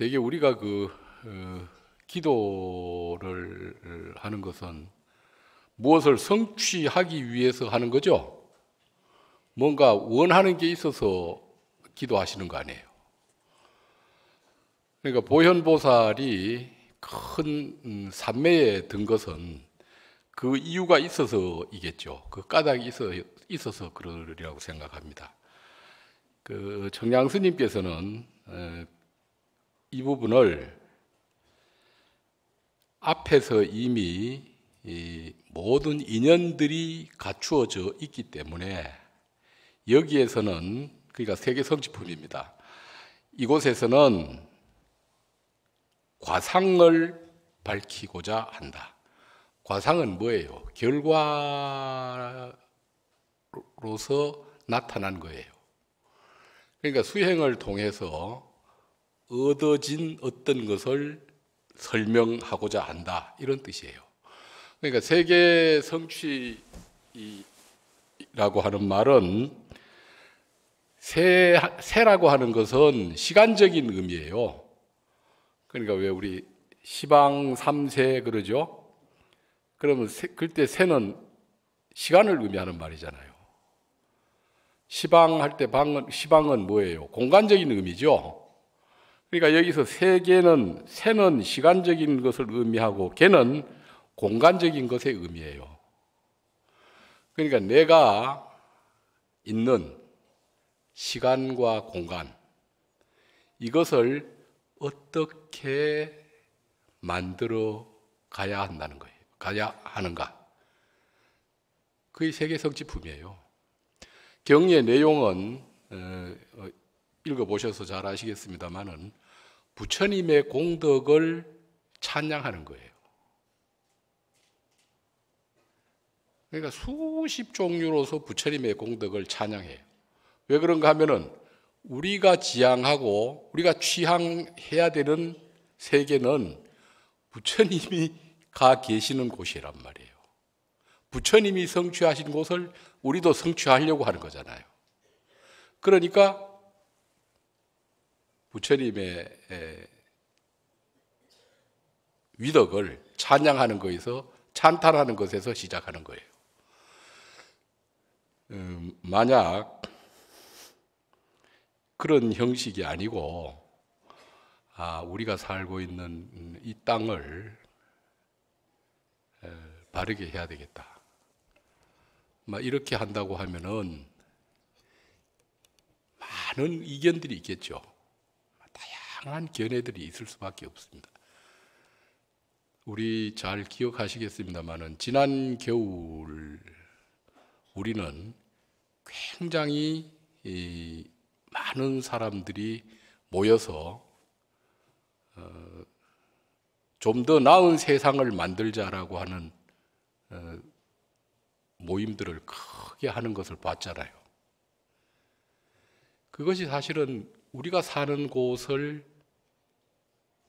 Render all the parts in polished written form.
되게 우리가 기도를 하는 것은 무엇을 성취하기 위해서 하는 거죠. 뭔가 원하는 게 있어서 기도하시는 거 아니에요. 그러니까 보현보살이 큰 산매에 든 것은 그 이유가 있어서이겠죠. 그 까닭이 있어서 그러리라고 생각합니다. 그 청량 스님께서는 이 부분을 앞에서 이미 이 모든 인연들이 갖추어져 있기 때문에 여기에서는, 그러니까 세계 성취품입니다. 이곳에서는 과상을 밝히고자 한다. 과상은 뭐예요? 결과로서 나타난 거예요. 그러니까 수행을 통해서 얻어진 어떤 것을 설명하고자 한다, 이런 뜻이에요. 그러니까 세계 성취라고 하는 말은, 세라고 하는 것은 시간적인 의미예요. 그러니까 왜 우리 시방 3세 그러죠? 그러면 그때 세는 시간을 의미하는 말이잖아요. 시방할 때 시방은 뭐예요? 공간적인 의미죠. 그러니까 여기서 세계는, 세는 시간적인 것을 의미하고 개는 공간적인 것의 의미예요. 그러니까 내가 있는 시간과 공간, 이것을 어떻게 만들어 가야 한다는 거예요. 가야 하는가. 그게 세계 성취품이에요. 경의 내용은 읽어보셔서 잘 아시겠습니다만은 부처님의 공덕을 찬양하는 거예요. 그러니까 수십 종류로서 부처님의 공덕을 찬양해요. 왜 그런가 하면은 우리가 지향하고 우리가 취향해야 되는 세계는 부처님이 가 계시는 곳이란 말이에요. 부처님이 성취하신 곳을 우리도 성취하려고 하는 거잖아요. 그러니까 부처님의 위덕을 찬양하는 것에서, 찬탄하는 것에서 시작하는 거예요. 만약 그런 형식이 아니고 우리가 살고 있는 이 땅을 바르게 해야 되겠다, 이렇게 한다고 하면은 많은 이견들이 있겠죠. 다양한 견해들이 있을 수밖에 없습니다. 우리 잘 기억하시겠습니다만은 지난 겨울 우리는 굉장히 많은 사람들이 모여서 좀 더 나은 세상을 만들자라고 하는 모임들을 크게 하는 것을 봤잖아요. 그것이 사실은 우리가 사는 곳을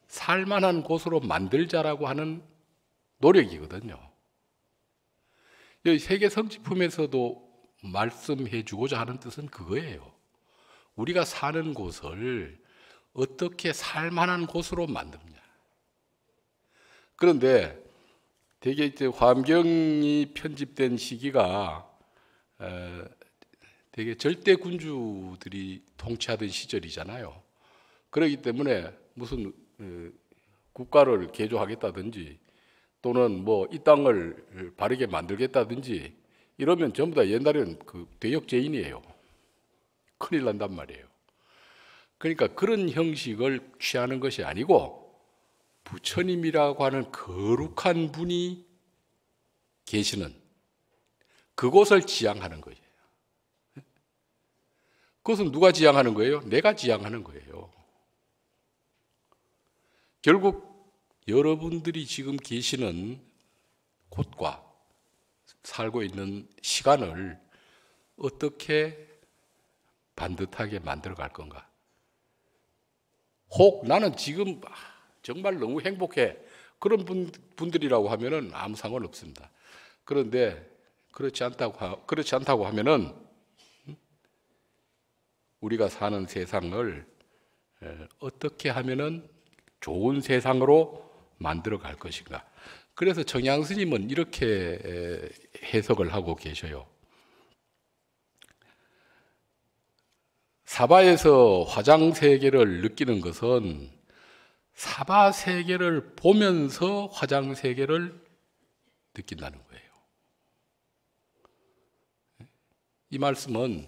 살만한 곳으로 만들자라고 하는 노력이거든요. 여기 세계 성취품에서도 말씀해 주고자 하는 뜻은 그거예요. 우리가 사는 곳을 어떻게 살만한 곳으로 만드냐. 그런데 되게 이제 화엄경이 편집된 시기가 되게 절대 군주들이 통치하던 시절이잖아요. 그렇기 때문에 무슨 국가를 개조하겠다든지 또는 뭐 이 땅을 바르게 만들겠다든지 이러면 전부 다 옛날에는 그 대역죄인이에요. 큰일 난단 말이에요. 그러니까 그런 형식을 취하는 것이 아니고 부처님이라고 하는 거룩한 분이 계시는 그곳을 지향하는 거예요. 그것은 누가 지향하는 거예요? 내가 지향하는 거예요. 결국 여러분들이 지금 계시는 곳과 살고 있는 시간을 어떻게 반듯하게 만들어 갈 건가? 혹 나는 지금 정말 너무 행복해, 그런 분들이라고 하면은 아무 상관없습니다. 그런데 그렇지 않다고 하면은 우리가 사는 세상을 어떻게 하면은 좋은 세상으로 만들어 갈 것인가. 그래서 청양 스님은 이렇게 해석을 하고 계셔요. 사바에서 화장 세계를 느끼는 것은 사바 세계를 보면서 화장 세계를 느낀다는 거예요. 이 말씀은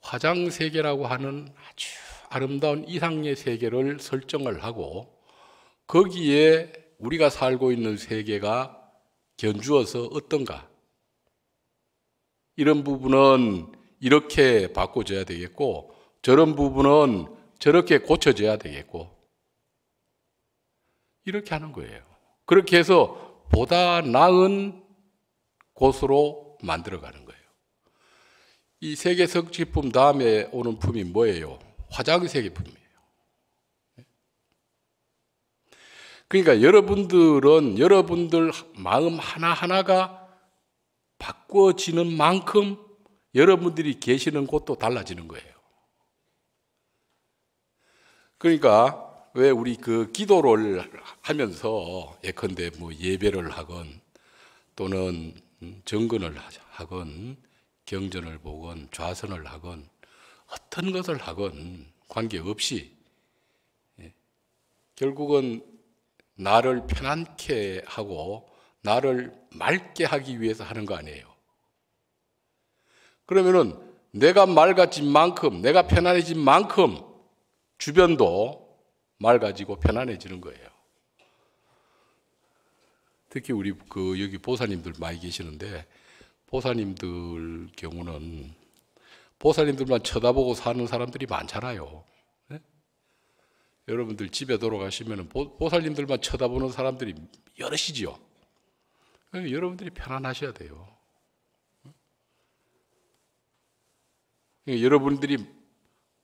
화장 세계라고 하는 아주 아름다운 이상의 세계를 설정을 하고 거기에 우리가 살고 있는 세계가 견주어서 어떤가, 이런 부분은 이렇게 바꿔줘야 되겠고 저런 부분은 저렇게 고쳐져야 되겠고, 이렇게 하는 거예요. 그렇게 해서 보다 나은 곳으로 만들어가는 거예요. 이 세계성취품 다음에 오는 품이 뭐예요? 화장세계품이에요. 그러니까 여러분들은 여러분들 마음 하나하나가 바꿔지는 만큼 여러분들이 계시는 곳도 달라지는 거예요. 그러니까 왜 우리 그 기도를 하면서 예컨대 뭐 예배를 하건 또는 정근을 하건 경전을 보건 좌선을 하건 어떤 것을 하건 관계없이 결국은 나를 편안케 하고 나를 맑게 하기 위해서 하는 거 아니에요. 그러면은 내가 맑아진 만큼, 내가 편안해진 만큼 주변도 맑아지고 편안해지는 거예요. 특히 우리 여기 보사님들 많이 계시는데, 보사님들 경우는 보사님들만 쳐다보고 사는 사람들이 많잖아요. 네? 여러분들 집에 돌아가시면 보살님들만 쳐다보는 사람들이 여럿이지요. 여러분들이 편안하셔야 돼요. 여러분들이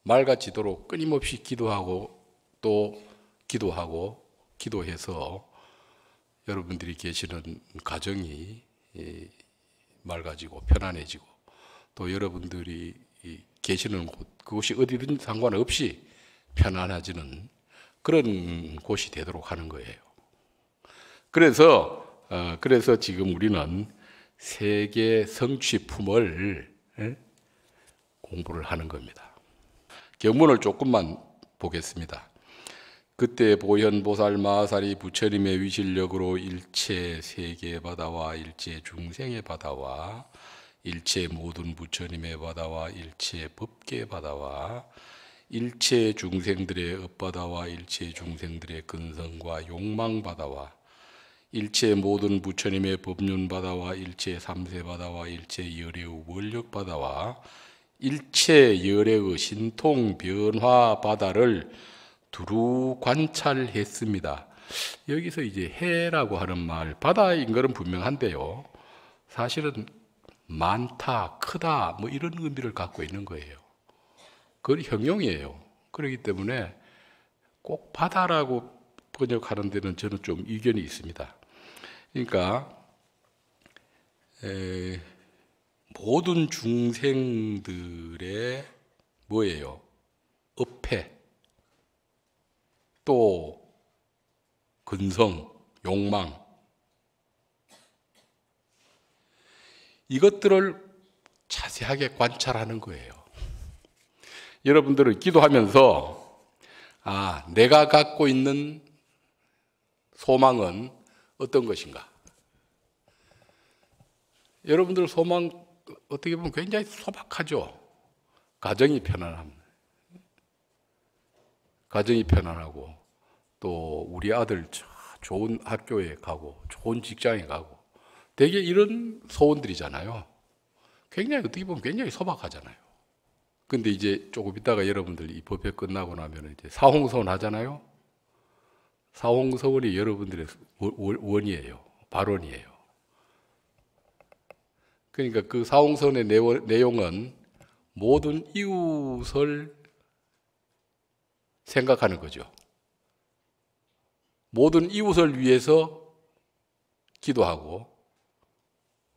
맑아지도록 끊임없이 기도하고 또 기도해서 여러분들이 계시는 가정이 맑아지고 편안해지고 또 여러분들이 계시는 곳, 그곳이 어디든 상관없이 편안해지는 그런 곳이 되도록 하는 거예요. 그래서 지금 우리는 세계 성취품을 공부를 하는 겁니다. 경문을 조금만 보겠습니다. 그때 보현보살 마하살이 부처님의 위실력으로 일체 세계 바다와 일체 중생의 바다와 일체 모든 부처님의 바다와 일체 법계 바다와 일체 중생들의 업바다와 일체 중생들의 근성과 욕망 바다와 일체 모든 부처님의 법륜 바다와 일체 삼세 바다와 일체 열애의 원력 바다와 일체 열애의 신통 변화 바다를 두루 관찰했습니다. 여기서 이제 해라고 하는 말, 바다인 것은 분명한데요. 사실은 많다, 크다, 뭐 이런 의미를 갖고 있는 거예요. 그건 형용이에요. 그렇기 때문에 꼭 바다라고 번역하는 데는 저는 좀 이견이 있습니다. 그러니까 모든 중생들의 뭐예요? 업회, 또 근성, 욕망, 이것들을 자세하게 관찰하는 거예요. 여러분들은 기도하면서 내가 갖고 있는 소망은 어떤 것인가? 여러분들 소망 어떻게 보면 굉장히 소박하죠. 가정이 편안함, 가정이 편안하고 또 우리 아들 좋은 학교에 가고 좋은 직장에 가고 되게 이런 소원들이잖아요. 굉장히 어떻게 보면 굉장히 소박하잖아요. 근데 이제 조금 있다가 여러분들 이 법회 끝나고 나면 이제 사홍서원 하잖아요. 사홍서원이 여러분들의 원이에요. 발원이에요. 그러니까 그 사홍서원의 내용은 모든 이웃을 생각하는 거죠. 모든 이웃을 위해서 기도하고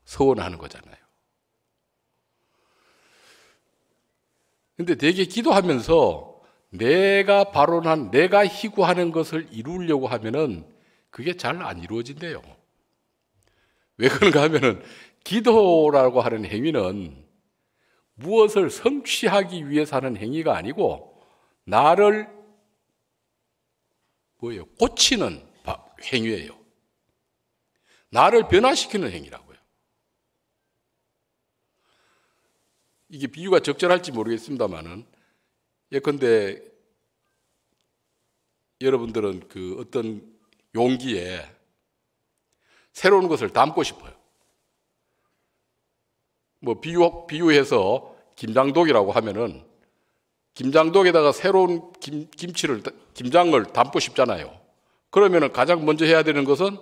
서원하는 거잖아요. 근데 되게 기도하면서 내가 발언한, 내가 희구하는 것을 이루려고 하면은 그게 잘 안 이루어진대요. 왜 그런가 하면은 기도라고 하는 행위는 무엇을 성취하기 위해서 하는 행위가 아니고 나를 고치는 행위예요. 나를 변화시키는 행위라고요. 이게 비유가 적절할지 모르겠습니다만은 예컨대 여러분들은 그 어떤 용기에 새로운 것을 담고 싶어요. 뭐 비유해서 김장독이라고 하면은 김장독에다가 새로운 김장을 담고 싶잖아요. 그러면은 가장 먼저 해야 되는 것은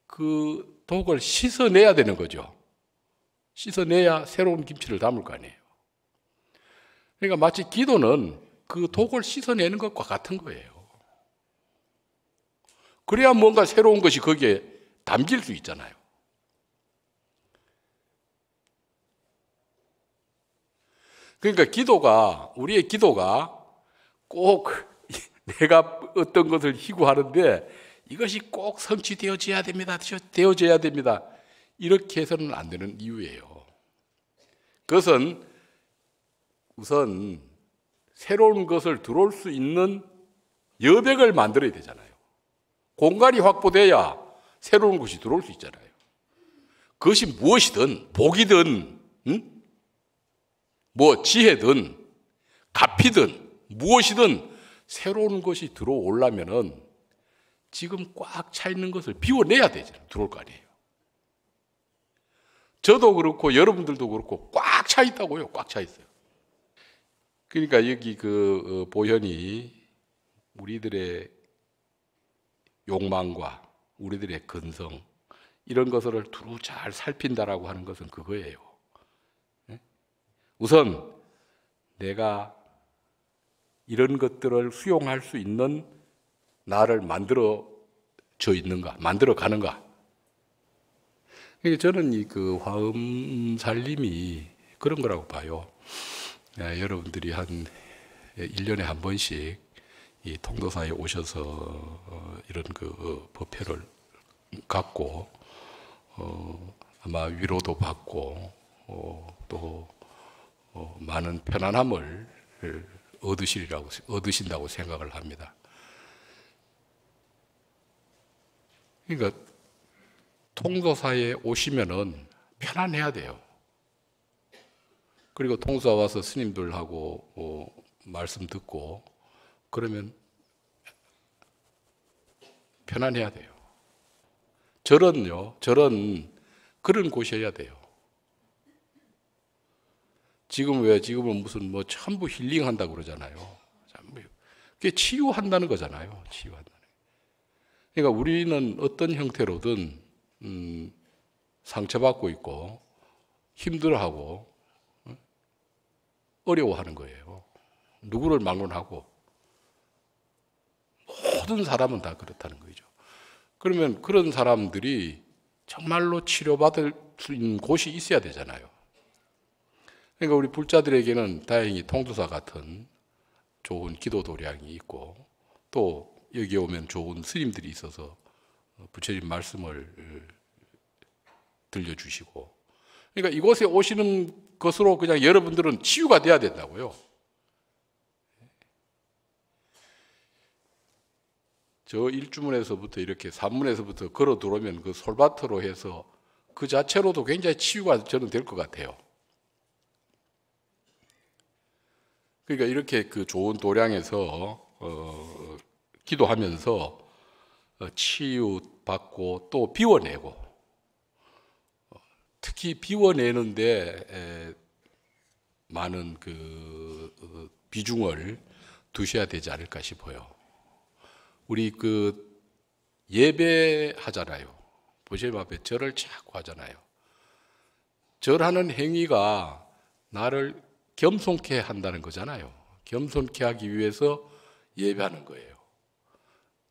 그 독을 씻어내야 되는 거죠. 씻어내야 새로운 김치를 담을 거 아니에요. 그러니까 마치 기도는 그 독을 씻어내는 것과 같은 거예요. 그래야 뭔가 새로운 것이 거기에 담길 수 있잖아요. 그러니까 우리의 기도가 꼭 내가 어떤 것을 희구하는데 이것이 꼭 성취되어져야 됩니다. 되어져야 됩니다. 이렇게 해서는 안 되는 이유예요. 그것은 우선 새로운 것을 들어올 수 있는 여백을 만들어야 되잖아요. 공간이 확보돼야 새로운 것이 들어올 수 있잖아요. 그것이 무엇이든 복이든 뭐 지혜든 가피든 무엇이든 새로운 것이 들어오려면은 지금 꽉 차 있는 것을 비워내야 되잖아요. 들어올 거 아니에요. 저도 그렇고 여러분들도 그렇고 꽉 차 있다고요. 꽉 차 있어요. 그러니까 여기 그 보현이 우리들의 욕망과 우리들의 근성 이런 것을 두루 잘 살핀다라고 하는 것은 그거예요. 우선 내가 이런 것들을 수용할 수 있는 나를 만들어져 있는가, 만들어 가는가. 저는 이 그 화음 살림이 그런 거라고 봐요. 여러분들이 한 1년에 한 번씩 이 통도사에 오셔서 이런 그 법회를 갖고 아마 위로도 받고 또 많은 편안함을 얻으신다고 생각을 합니다. 그러니까 통도사에 오시면은 편안해야 돼요. 그리고 통도사 와서 스님들하고 말씀 듣고 그러면 편안해야 돼요. 절은 그런 곳이어야 돼요. 지금은 무슨 뭐 전부 힐링한다고 그러잖아요. 그게 치유한다는 거잖아요. 치유한다는. 그러니까 우리는 어떤 형태로든 상처받고 있고 힘들어하고 어려워하는 거예요. 누구를 막론하고 모든 사람은 다 그렇다는 거죠. 그러면 그런 사람들이 정말로 치료받을 수 있는 곳이 있어야 되잖아요. 그러니까 우리 불자들에게는 다행히 통도사 같은 좋은 기도 도량이 있고 또 여기 오면 좋은 스님들이 있어서 부처님 말씀을 들려주시고 그러니까 이곳에 오시는 것으로 그냥 여러분들은 치유가 돼야 된다고요. 저 일주문에서부터 이렇게 산문에서부터 걸어 들어오면 그 솔밭으로 해서 그 자체로도 굉장히 치유가 저는 될 것 같아요. 그러니까 이렇게 그 좋은 도량에서 기도하면서 치유받고 또 비워내고 특히 비워내는데 많은 그 비중을 두셔야 되지 않을까 싶어요. 우리 그 예배하잖아요. 부처님 앞에 절을 자꾸 하잖아요. 절하는 행위가 나를 겸손케 한다는 거잖아요. 겸손케 하기 위해서 예배하는 거예요.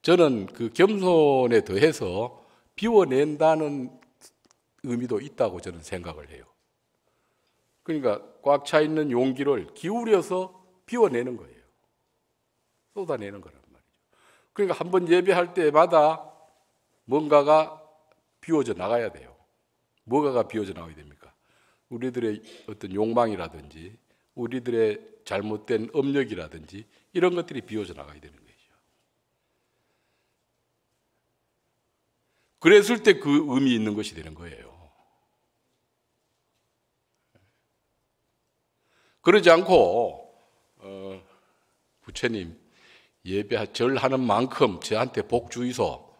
저는 그 겸손에 더해서 비워낸다는 의미도 있다고 저는 생각을 해요. 그러니까 꽉 차 있는 용기를 기울여서 비워내는 거예요. 쏟아내는 거란 말이죠. 그러니까 한번 예배할 때마다 뭔가가 비워져 나가야 돼요. 뭐가가 비워져 나와야 됩니까? 우리들의 어떤 욕망이라든지 우리들의 잘못된 업력이라든지 이런 것들이 비워져 나가야 되는 거죠. 그랬을 때 그 의미 있는 것이 되는 거예요. 그러지 않고 부처님 예배 절하는 만큼 저한테 복 주이소,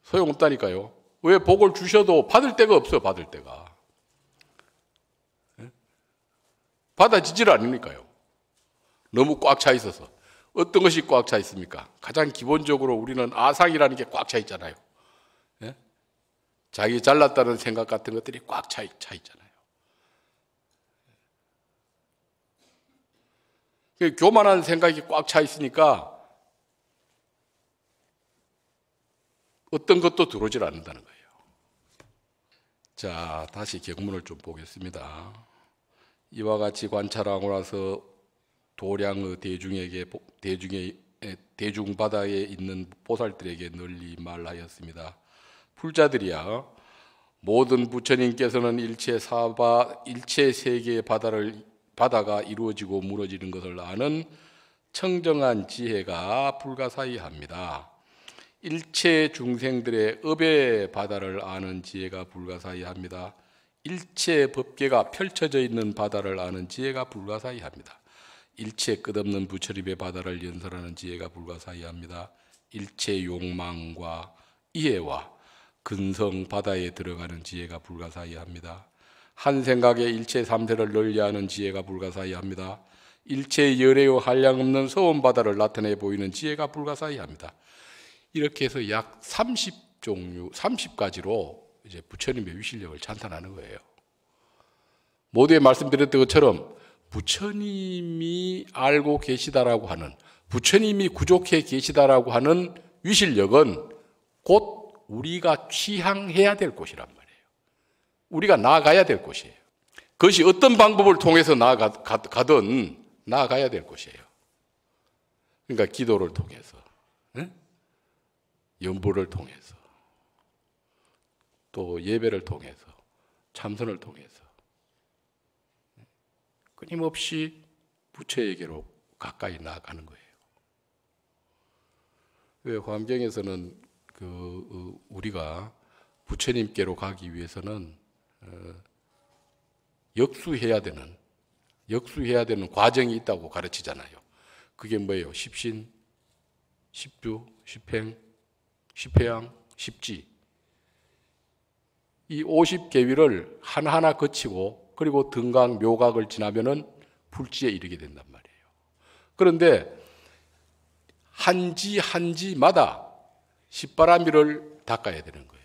소용없다니까요. 왜 복을 주셔도 받을 데가 없어요. 받을 데가 받아지질 않으니까요. 너무 꽉 차 있어서. 어떤 것이 꽉 차 있습니까? 가장 기본적으로 우리는 아상이라는 게 꽉 차 있잖아요. 예? 자기 잘났다는 생각 같은 것들이 꽉 차 있잖아요. 교만한 생각이 꽉 차 있으니까 어떤 것도 들어오질 않는다는 거예요. 자, 다시 경문을 좀 보겠습니다. 이와 같이 관찰하고 나서 도량의 대중바다에 있는 보살들에게 널리 말하였습니다. 풀자들이야, 모든 부처님께서는 일체 세계의 바다가 이루어지고 무너지는 것을 아는 청정한 지혜가 불가사의합니다. 일체 중생들의 업의 바다를 아는 지혜가 불가사의합니다. 일체 법계가 펼쳐져 있는 바다를 아는 지혜가 불가사의합니다. 일체 끝없는 부처님의 바다를 연설하는 지혜가 불가사의합니다. 일체 욕망과 이해와 근성 바다에 들어가는 지혜가 불가사의합니다. 한 생각에 일체 삼세를 널리하는 지혜가 불가사의합니다. 일체 열애의 한량없는 서원 바다를 나타내 보이는 지혜가 불가사의합니다. 이렇게 해서 약 30종류, 30가지로 이제 부처님의 위실력을 찬탄하는 거예요. 모두에 말씀드렸던 것처럼 부처님이 알고 계시다라고 하는, 부처님이 구족해 계시다라고 하는 위실력은 곧 우리가 취향해야 될 곳이란 말이에요. 우리가 나아가야 될 곳이에요. 그것이 어떤 방법을 통해서 가든 나아가야 될 곳이에요. 그러니까 기도를 통해서, 연보를 통해서, 또 예배를 통해서, 참선을 통해서 끊임없이 부처에게로 가까이 나아가는 거예요. 왜 화엄경에서는 우리가 부처님께로 가기 위해서는 역수해야 되는 과정이 있다고 가르치잖아요. 그게 뭐예요? 십신, 십주, 십행, 십회양, 십지. 이 50계위를 하나하나 거치고 그리고 등각, 묘각을 지나면은 불지에 이르게 된단 말이에요. 그런데 한지마다 십바라밀을 닦아야 되는 거예요.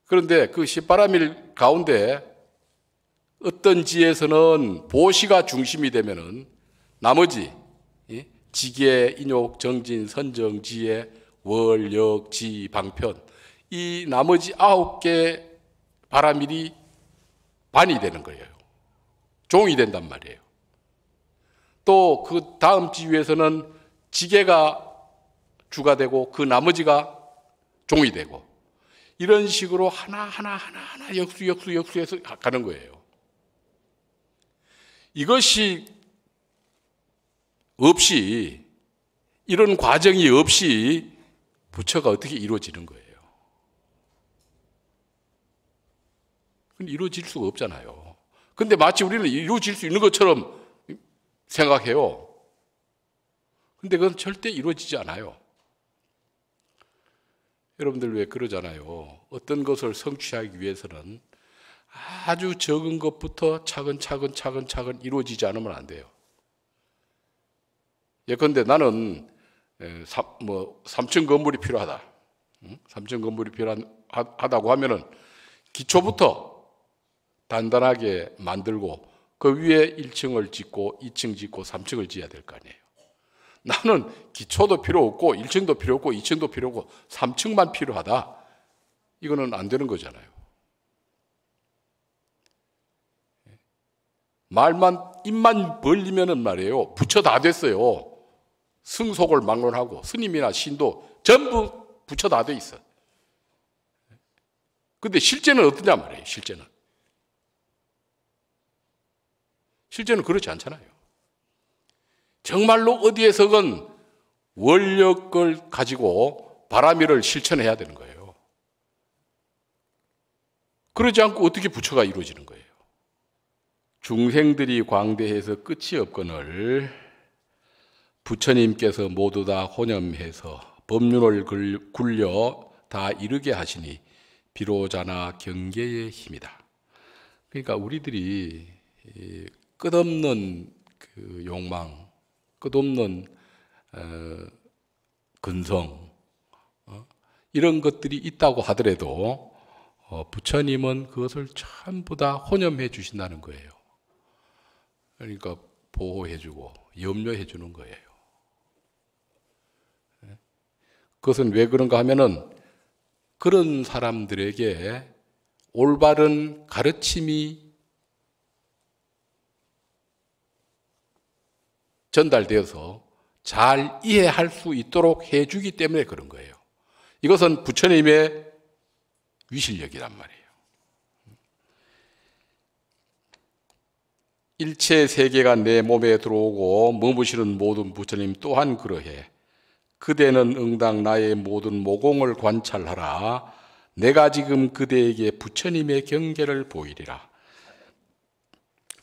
그런데 그 십바라밀 가운데 어떤 지에서는 보시가 중심이 되면은 나머지 지계, 인욕, 정진, 선정, 지혜, 월, 역, 지, 방편, 이 나머지 9개 바라밀이 반이 되는 거예요. 종이 된단 말이에요. 또 그 다음 지위에서는 지계가 주가 되고 그 나머지가 종이 되고, 이런 식으로 하나하나 역수해서 가는 거예요. 이것이 없이, 이런 과정이 없이 부처가 어떻게 이루어지는 거예요? 이루어질 수가 없잖아요. 근데 마치 우리는 이루어질 수 있는 것처럼 생각해요. 근데 그건 절대 이루어지지 않아요. 여러분들 왜 그러잖아요. 어떤 것을 성취하기 위해서는 아주 적은 것부터 차근차근 이루어지지 않으면 안 돼요. 예컨대 나는 3층 건물이 필요하다. 3층 건물이 필요하다고 하면은 기초부터 단단하게 만들고 그 위에 1층을 짓고 2층 짓고 3층을 지어야 될 거 아니에요. 나는 기초도 필요 없고 1층도 필요 없고 2층도 필요 없고 3층만 필요하다. 이거는 안 되는 거잖아요. 말만 입만 벌리면은 말이에요. 부처 다 됐어요. 승속을 막론하고 스님이나 신도 전부 부처 다 돼 있어. 근데 실제는 어떠냐 말이에요. 실제는 그렇지 않잖아요. 정말로 어디에서건 원력을 가지고 바라미를 실천해야 되는 거예요. 그러지 않고 어떻게 부처가 이루어지는 거예요? 중생들이 광대해서 끝이 없거늘 부처님께서 모두 다 혼염해서 법륜을 굴려 다 이루게 하시니 비로자나 경계의 힘이다. 그러니까 우리들이 끝없는 그 욕망, 끝없는 근성, 이런 것들이 있다고 하더라도 부처님은 그것을 전부 다 혼염해 주신다는 거예요. 그러니까 보호해 주고 염려해 주는 거예요. 그것은 왜 그런가 하면은 그런 사람들에게 올바른 가르침이 전달되어서 잘 이해할 수 있도록 해주기 때문에 그런 거예요. 이것은 부처님의 위실력이란 말이에요. 일체 세계가 내 몸에 들어오고 머무시는 모든 부처님 또한 그러해. 그대는 응당 나의 모든 모공을 관찰하라. 내가 지금 그대에게 부처님의 경계를 보이리라.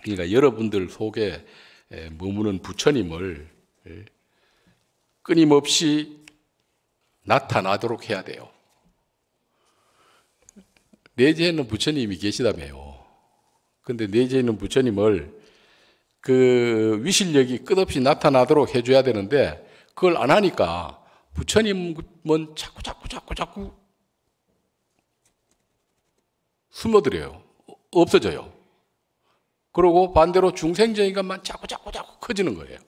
그러니까 여러분들 속에 머무는 부처님을 끊임없이 나타나도록 해야 돼요. 내재에 있는 부처님이 계시다며요. 근데 내재에 있는 부처님을 그 위실력이 끝없이 나타나도록 해줘야 되는데 그걸 안 하니까 부처님은 자꾸 숨어들어요. 없어져요. 그리고 반대로 중생적인 것만 자꾸 커지는 거예요.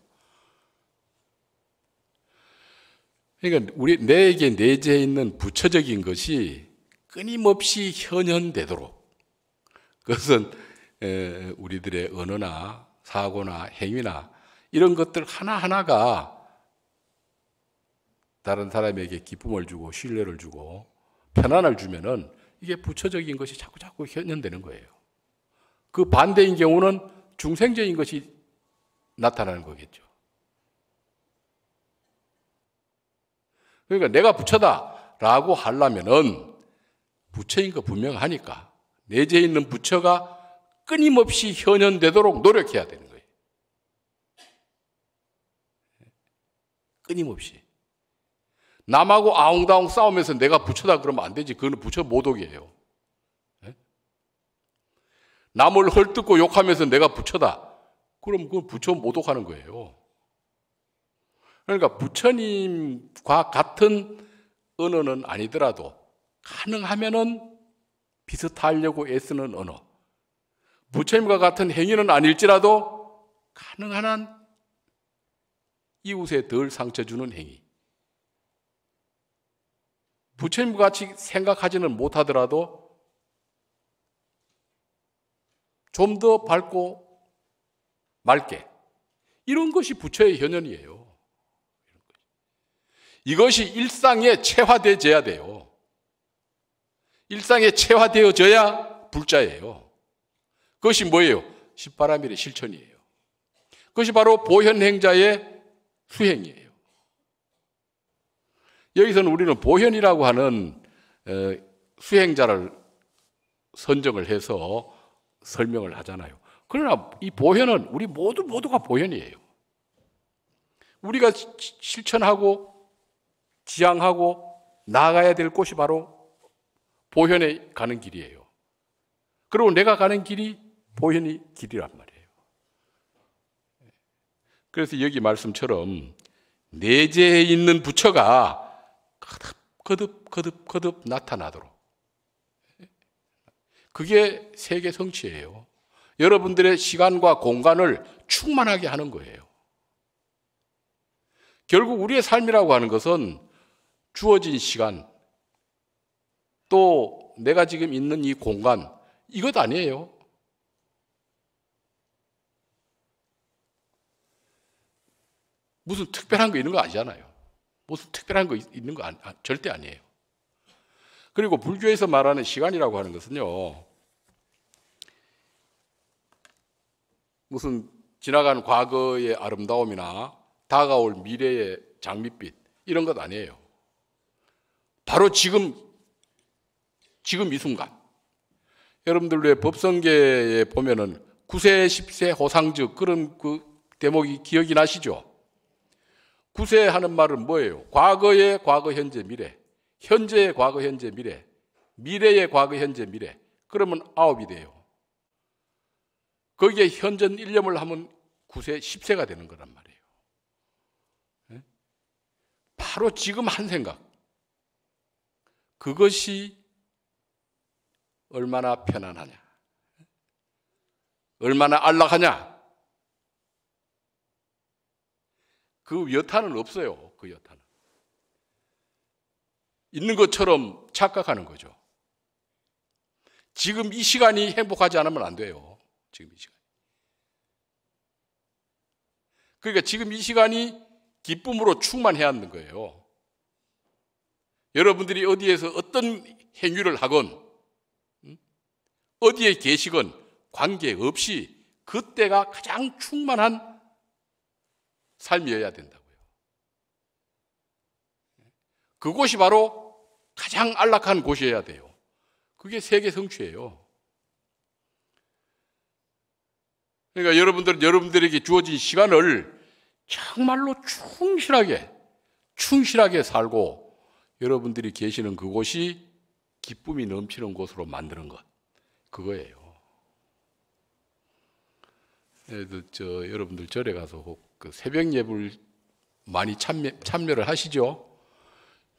그러니까 내에게 내재해 있는 부처적인 것이 끊임없이 현현되도록, 그것은 우리들의 언어나 사고나 행위나 이런 것들 하나하나가 다른 사람에게 기쁨을 주고 신뢰를 주고 편안을 주면은 이게 부처적인 것이 자꾸 현현되는 거예요. 그 반대인 경우는 중생적인 것이 나타나는 거겠죠. 그러니까 내가 부처다라고 하려면은 부처인 거 분명하니까 내재에 있는 부처가 끊임없이 현현되도록 노력해야 되는 거예요. 끊임없이. 남하고 아웅다웅 싸우면서 내가 부처다 그러면 안 되지. 그거는 부처 모독이에요. 남을 헐뜯고 욕하면서 내가 부처다. 그럼 그건 부처 모독하는 거예요. 그러니까 부처님과 같은 언어는 아니더라도 가능하면은 비슷하려고 애쓰는 언어. 부처님과 같은 행위는 아닐지라도 가능한 한 이웃에 덜 상처 주는 행위. 부처님과 같이 생각하지는 못하더라도 좀 더 밝고 맑게. 이런 것이 부처의 현현이에요. 이것이 일상에 체화되어야 돼요. 일상에 체화되어져야 불자예요. 그것이 뭐예요? 십바라밀의 실천이에요. 그것이 바로 보현행자의 수행이에요. 여기서는 우리는 보현이라고 하는 수행자를 선정을 해서 설명을 하잖아요. 그러나 이 보현은 우리 모두가 보현이에요. 우리가 실천하고 지향하고 나아가야 될 곳이 바로 보현에 가는 길이에요. 그리고 내가 가는 길이 보현의 길이란 말이에요. 그래서 여기 말씀처럼 내재에 있는 부처가 거듭 나타나도록. 그게 세계 성취예요. 여러분들의 시간과 공간을 충만하게 하는 거예요. 결국 우리의 삶이라고 하는 것은 주어진 시간, 또 내가 지금 있는 이 공간, 이것 아니에요. 무슨 특별한 거 있는 거 아니잖아요. 무슨 특별한 거 있는 거 절대 아니에요. 그리고 불교에서 말하는 시간이라고 하는 것은요, 무슨 지나간 과거의 아름다움이나 다가올 미래의 장밋빛 이런 것 아니에요. 바로 지금 이 순간. 여러분들 왜 법성계에 보면은 9세 10세 호상즉 그런 그 대목이 기억이 나시죠? 9세 하는 말은 뭐예요? 과거의 과거 현재 미래, 현재의 과거 현재 미래, 미래의 과거 현재 미래. 그러면 9이 돼요. 거기에 현전 일념을 하면 9세 10세가 되는 거란 말이에요. 바로 지금 한 생각, 그것이 얼마나 편안하냐, 얼마나 안락하냐. 그 여타는 없어요. 그 여타는 있는 것처럼 착각하는 거죠. 지금 이 시간이 행복하지 않으면 안 돼요. 지금 이 시간. 그러니까 지금 이 시간이 기쁨으로 충만해야 하는 거예요. 여러분들이 어디에서 어떤 행위를 하건 어디에 계시건 관계없이 그때가 가장 충만한 삶이어야 된다고요. 그곳이 바로 가장 안락한 곳이어야 돼요. 그게 세계 성취예요. 그러니까 여러분들에게 주어진 시간을 정말로 충실하게 살고 여러분들이 계시는 그곳이 기쁨이 넘치는 곳으로 만드는 것, 그거예요. 여러분들 절에 가서 그 새벽 예불 많이 참여를 하시죠?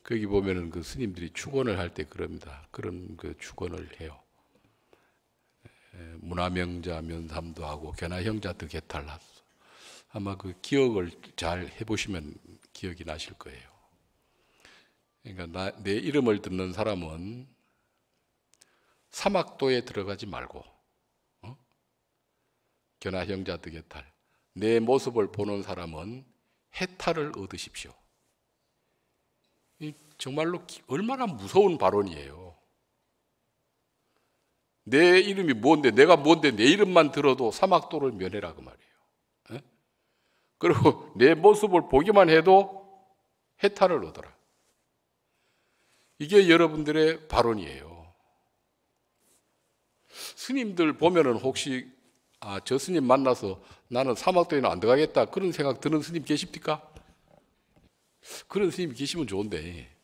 거기 보면은 그 스님들이 축원을 할 때 그럽니다. 그런 그 축원을 해요. 문화명자 면삼도 하고 견화형자도 개탈났어. 아마 그 기억을 잘 해보시면 기억이 나실 거예요. 그러니까 내 이름을 듣는 사람은 사막도에 들어가지 말고 견화형자도 개탈. 내 모습을 보는 사람은 해탈을 얻으십시오. 정말로 얼마나 무서운 발언이에요. 내 이름이 뭔데, 내가 뭔데, 내 이름만 들어도 사막도를 면해라 그 말이에요. 에? 그리고 내 모습을 보기만 해도 해탈을 얻어라. 이게 여러분들의 발언이에요. 스님들 보면은 혹시 저 스님 만나서 나는 사막도에는 안 들어가겠다 그런 생각 드는 스님 계십니까? 그런 스님이 계시면 좋은데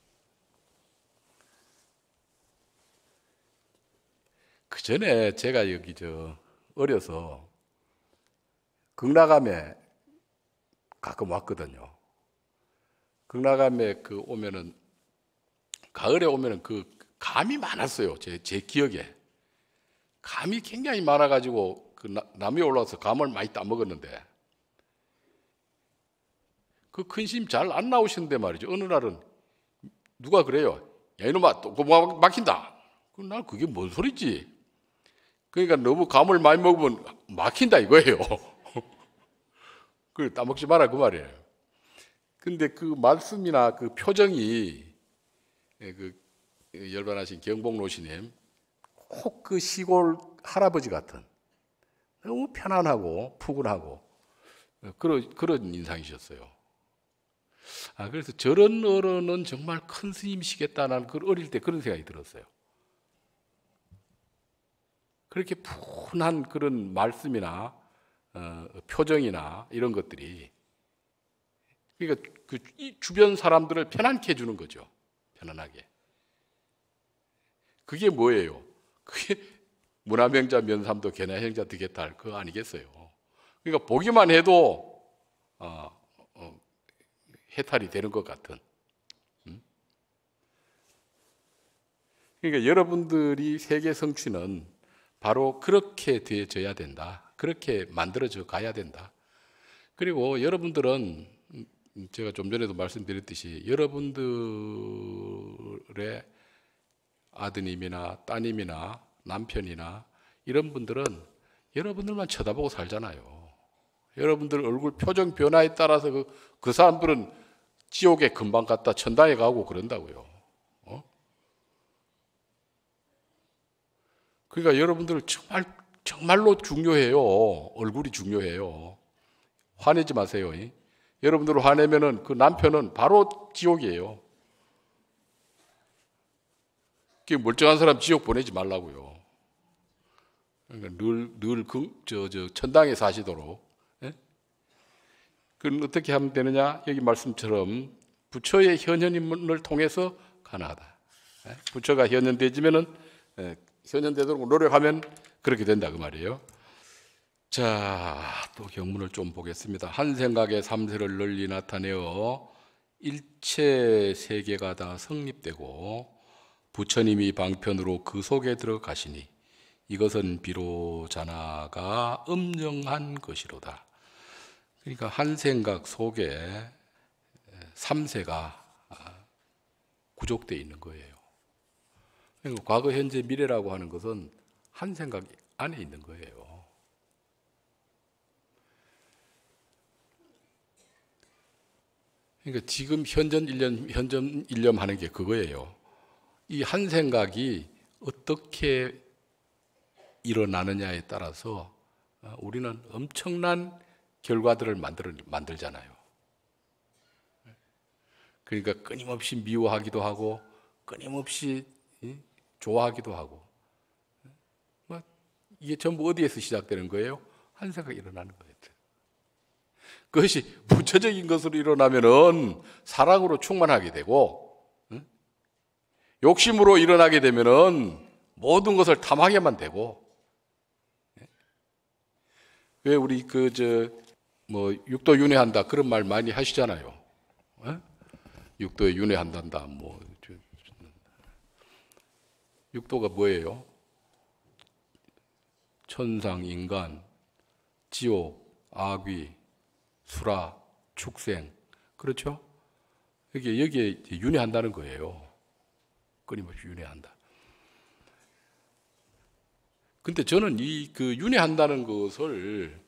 그 전에 제가 여기 어려서 극락암에 가끔 왔거든요. 극락암에 오면은 가을에 오면은 그 감이 많았어요. 제 기억에 감이 굉장히 많아가지고 그 나무에 올라와서 감을 많이 따먹었는데 그 큰 스님 잘 안 나오시는데 말이죠. 어느 날은 누가 그래요. 야 이놈아 또 막힌다. 난 그게 뭔 소리지? 그러니까 너무 감을 많이 먹으면 막힌다 이거예요. 그걸 따먹지 마라 그 말이에요. 근데 그 말씀이나 그 표정이 그 열반하신 경복로 스님 꼭 그 시골 할아버지 같은 너무 편안하고 푸근하고 그런 인상이셨어요. 그래서 저런 어른은 정말 큰 스님이시겠다는 그 어릴 때 그런 생각이 들었어요. 그렇게 푸근한 그런 말씀이나 표정이나 이런 것들이 그러니까 이 주변 사람들을 편안케 해주는 거죠. 편안하게. 그게 뭐예요? 그게 문화명자 면삼도 견화형자 득개탈 그거 아니겠어요? 그러니까 보기만 해도 해탈이 되는 것 같은. 그러니까 여러분들이 세계 성취는 바로 그렇게 되어져야 된다. 그렇게 만들어져 가야 된다. 그리고 여러분들은 제가 좀 전에도 말씀드렸듯이 여러분들의 아드님이나 따님이나 남편이나 이런 분들은 여러분들만 쳐다보고 살잖아요. 여러분들 얼굴 표정 변화에 따라서 그 사람들은 지옥에 금방 갔다 천당에 가고 그런다고요. 그러니까 여러분들 정말로 중요해요. 얼굴이 중요해요. 화내지 마세요. 여러분들 화내면은 그 남편은 바로 지옥이에요. 멀쩡한 사람 지옥 보내지 말라고요. 그러니까 늘 천당에 사시도록. 예? 그건 어떻게 하면 되느냐? 여기 말씀처럼 부처의 현현임을 통해서 가능하다. 예? 부처가 현현되지면은 현현되도록 노력하면 그렇게 된다 그 말이에요. 자, 또 경문을 좀 보겠습니다. 한 생각에 삼세를 널리 나타내어 일체 세계가 다 성립되고 부처님이 방편으로 그 속에 들어가시니 이것은 비로 자나가 엄정한 것이로다. 그러니까 한 생각 속에 삼세가 구족되어 있는 거예요. 그러니까 과거, 현재, 미래라고 하는 것은 한 생각 안에 있는 거예요. 그러니까 지금 현전 일념 하는 게 그거예요. 이 한 생각이 어떻게 일어나느냐에 따라서 우리는 엄청난 결과들을 만들잖아요. 그러니까 끊임없이 미워하기도 하고 끊임없이 좋아하기도 하고 이게 전부 어디에서 시작되는 거예요? 한 생각이 일어나는 거예요. 그것이 부처적인 것으로 일어나면은 사랑으로 충만하게 되고 욕심으로 일어나게 되면은 모든 것을 탐하게만 되고 왜 우리 육도 윤회한다 그런 말 많이 하시잖아요. 육도에 윤회한단다. 육도가 뭐예요? 천상, 인간, 지옥, 아귀, 수라, 축생, 그렇죠? 여기에 윤회한다는 거예요. 끊임없이 윤회한다. 근데 저는 윤회한다는 것을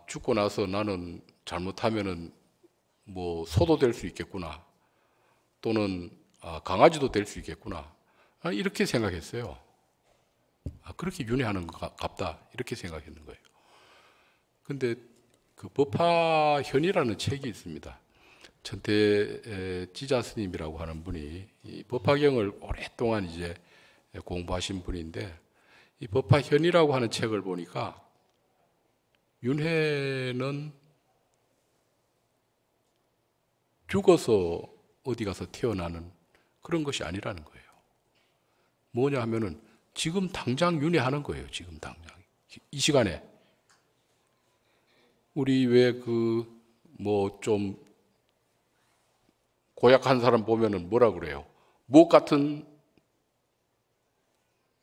죽고 나서 나는 잘못하면은 소도 될 수 있겠구나, 또는 강아지도 될 수 있겠구나, 이렇게 생각했어요. 그렇게 윤회하는 것 같다, 이렇게 생각했는 거예요. 근데 그 법화현이라는 책이 있습니다. 천태 지자 스님이라고 하는 분이 이 법화경을 오랫동안 이제 공부하신 분인데, 이 법화현이라고 하는 책을 보니까 윤회는 죽어서 어디 가서 태어나는 그런 것이 아니라는 거예요. 뭐냐 하면은 지금 당장 윤회하는 거예요. 지금 당장 이 시간에. 우리 왜 좀 고약한 사람 보면은 뭐라 그래요? 무엇 같은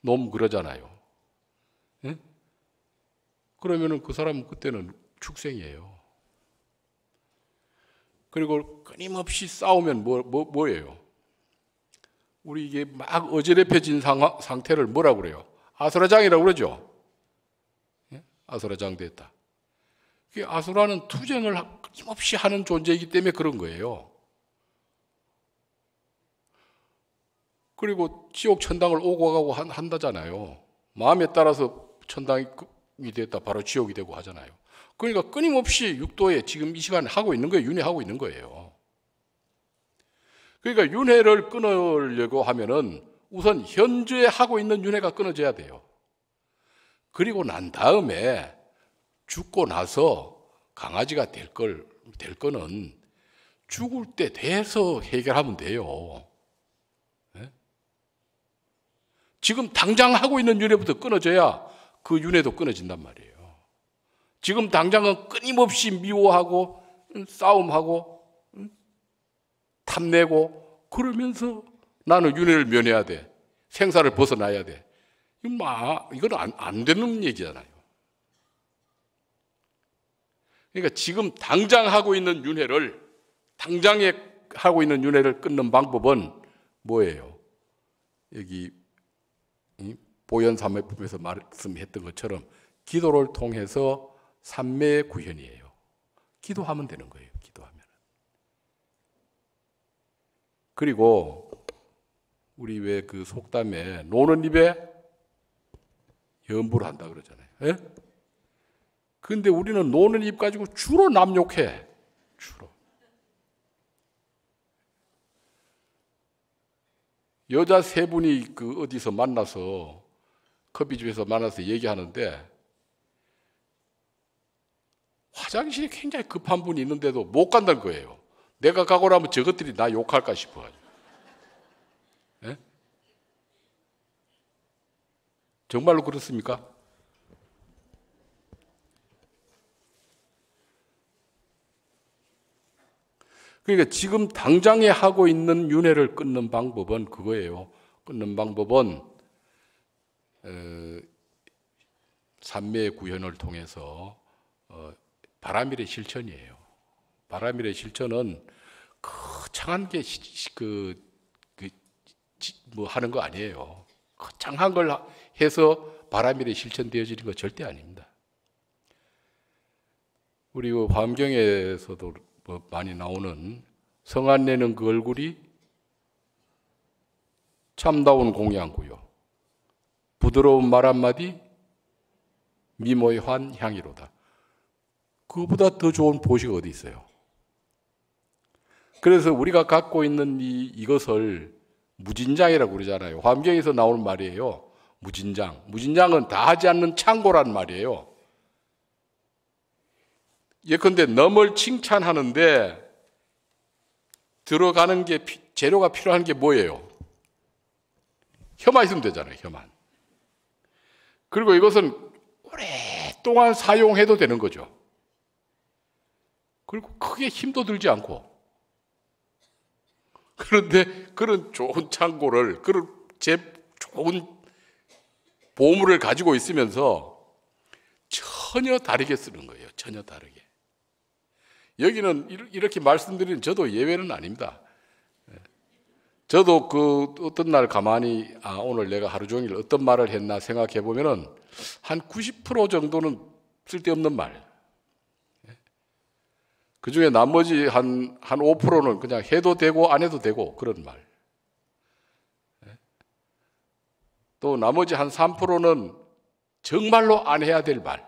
놈 그러잖아요. 예? 그러면은 그 사람은 그때는 축생이에요. 그리고 끊임없이 싸우면 뭐예요? 우리 이게 막 어지럽혀진 상태를 뭐라 그래요? 아수라장이라고 그러죠? 예? 아수라장 됐다. 아수라는 투쟁을 끊임없이 하는 존재이기 때문에 그런 거예요. 그리고 지옥 천당을 오고 가고 한다잖아요. 마음에 따라서 천당이 됐다 바로 지옥이 되고 하잖아요. 그러니까 끊임없이 육도에 지금 이 시간에 하고 있는 거예요. 윤회하고 있는 거예요. 그러니까 윤회를 끊으려고 하면은 우선 현재 하고 있는 윤회가 끊어져야 돼요. 그리고 난 다음에 죽고 나서 강아지가 될 거는 죽을 때 돼서 해결하면 돼요. 네? 지금 당장 하고 있는 윤회부터 끊어져야 그 윤회도 끊어진단 말이에요. 지금 당장은 끊임없이 미워하고 싸움하고 탐내고 그러면서 나는 윤회를 면해야 돼. 생사를 벗어나야 돼. 이건 안 되는 얘기잖아요. 그러니까 지금 당장 하고 있는 윤회를, 당장에 하고 있는 윤회를 끊는 방법은 뭐예요? 여기 보현삼매품에서 말씀했던 것처럼 기도를 통해서 삼매의 구현이에요. 기도하면 되는 거예요. 기도하면. 그리고 우리 왜 그 속담에 노는 입에 염불을 한다 그러잖아요. 예? 근데 우리는 노는 입 가지고 주로 남 욕해. 주로. 여자 세 분이 그 어디서 만나서 커피집에서 만나서 얘기하는데 화장실이 굉장히 급한 분이 있는데도 못 간다는 거예요. 내가 가고 나면 저것들이 나 욕할까 싶어가지고. 예? 정말로 그렇습니까? 그러니까 지금 당장에 하고 있는 윤회를 끊는 방법은 그거예요. 끊는 방법은 삼매의 구현을 통해서 바라밀의 실천이에요. 바라밀의 실천은 거창한 게 뭐 하는 거 아니에요. 거창한 걸 해서 바라밀이 실천되어지는 거 절대 아닙니다. 우리 화엄경에서도 뭐 많이 나오는 성안내는 그 얼굴이 참다운 공양구요. 부드러운 말 한마디 미모의 환 향이로다. 그거보다 더 좋은 보시가 어디 있어요? 그래서 우리가 갖고 있는 이것을 무진장이라고 그러잖아요. 화엄경에서 나오는 말이에요. 무진장. 무진장은 다 하지 않는 창고란 말이에요. 예컨대 넘을 칭찬하는데 들어가는 게 재료가 필요한 게 뭐예요? 혀만 있으면 되잖아요. 혀만. 그리고 이것은 오랫동안 사용해도 되는 거죠. 그리고 크게 힘도 들지 않고. 그런데 그런 좋은 창고를, 그런 좋은 보물을 가지고 있으면서 전혀 다르게 쓰는 거예요. 전혀 다르게. 여기는 이렇게 말씀드리는 저도 예외는 아닙니다. 저도 그 어떤 날 가만히 오늘 내가 하루 종일 어떤 말을 했나 생각해 보면은 한 90% 정도는 쓸데없는 말. 그 중에 나머지 한 5%는 그냥 해도 되고 안 해도 되고 그런 말. 또 나머지 한 3%는 정말로 안 해야 될 말.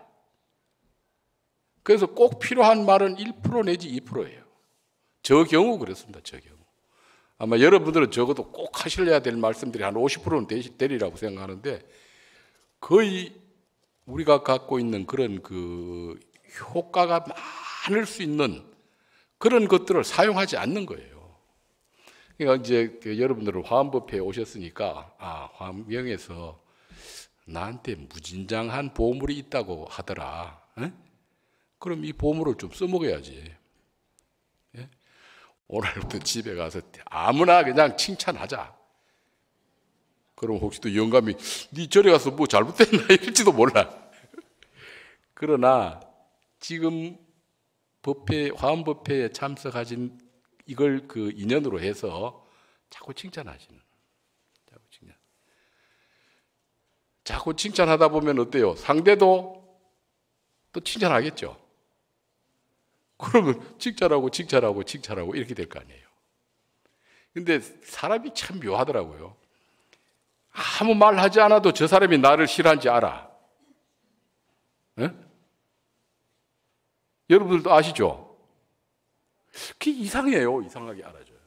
그래서 꼭 필요한 말은 1% 내지 2%예요. 저 경우 그렇습니다. 저 경우. 아마 여러분들은 적어도 꼭 하셔야 될 말씀들이 한 50%는 되리라고 생각하는데 거의 우리가 갖고 있는 그런 그 효과가 많을 수 있는 그런 것들을 사용하지 않는 거예요. 그러니까 이제 여러분들은 화엄법회에 오셨으니까 화엄경에서 나한테 무진장한 보물이 있다고 하더라. 에? 그럼 이 보물을 좀 써먹어야지. 예? 오늘부터 집에 가서 아무나 그냥 칭찬하자. 그럼 혹시 또 영감이 네 절에 가서 뭐 잘못됐나 이럴지도 몰라. 그러나 지금 화엄법회에 참석하신 이걸 그 인연으로 해서 자꾸 칭찬하시는. 자꾸 칭찬하다 보면 어때요? 상대도 또 칭찬하겠죠. 그러면 칭찬하고 이렇게 될 거 아니에요. 근데 사람이 참 묘하더라고요. 아무 말 하지 않아도 저 사람이 나를 싫어하는지 알아. 네? 여러분들도 아시죠? 그게 이상해요. 이상하게 알아줘요.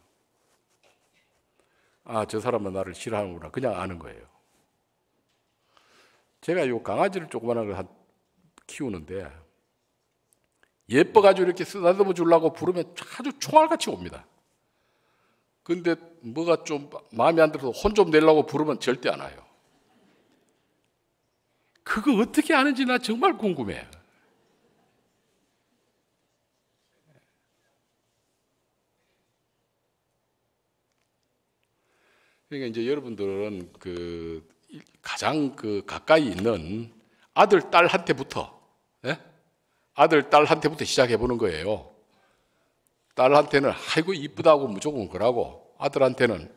저 사람은 나를 싫어하는구나. 그냥 아는 거예요. 제가 이 강아지를 조그만한 걸 키우는데 예뻐가지고 이렇게 쓰다듬어 주려고 부르면 아주 총알같이 옵니다. 근데 뭐가 좀 마음에 안 들어서 혼 좀 내려고 부르면 절대 안 와요. 그거 어떻게 아는지 나 정말 궁금해. 그러니까 이제 여러분들은 가장 가까이 있는 아들, 딸한테부터, 예? 아들, 딸한테부터 시작해 보는 거예요. 딸한테는 아이고 이쁘다고 무조건 그러고 아들한테는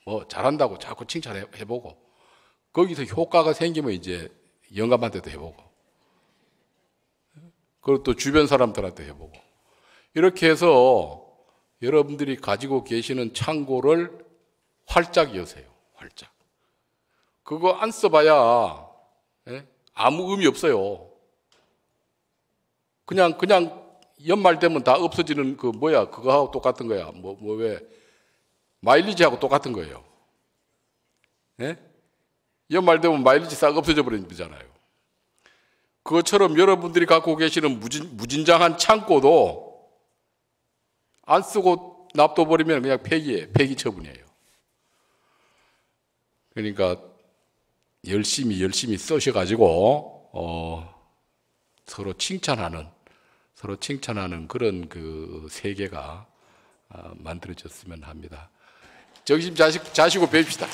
뭐 잘한다고 자꾸 칭찬해 보고 거기서 효과가 생기면 이제 영감한테도 해보고 그리고 또 주변 사람들한테 해보고. 이렇게 해서 여러분들이 가지고 계시는 창고를 활짝 여세요. 활짝. 그거 안 써봐야 아무 의미 없어요. 그냥 연말 되면 다 없어지는 그 뭐야 그거하고 똑같은 거야. 왜 마일리지하고 똑같은 거예요. 연말 되면 마일리지 싹 없어져 버리는 거잖아요. 그것처럼 여러분들이 갖고 계시는 무진장한 창고도 안 쓰고 놔둬버리면 그냥 폐기예요. 폐기 처분이에요. 그러니까 열심히 쓰셔가지고 서로 칭찬하는 그런 그 세계가 만들어졌으면 합니다. 정신 자시고 뵙시다.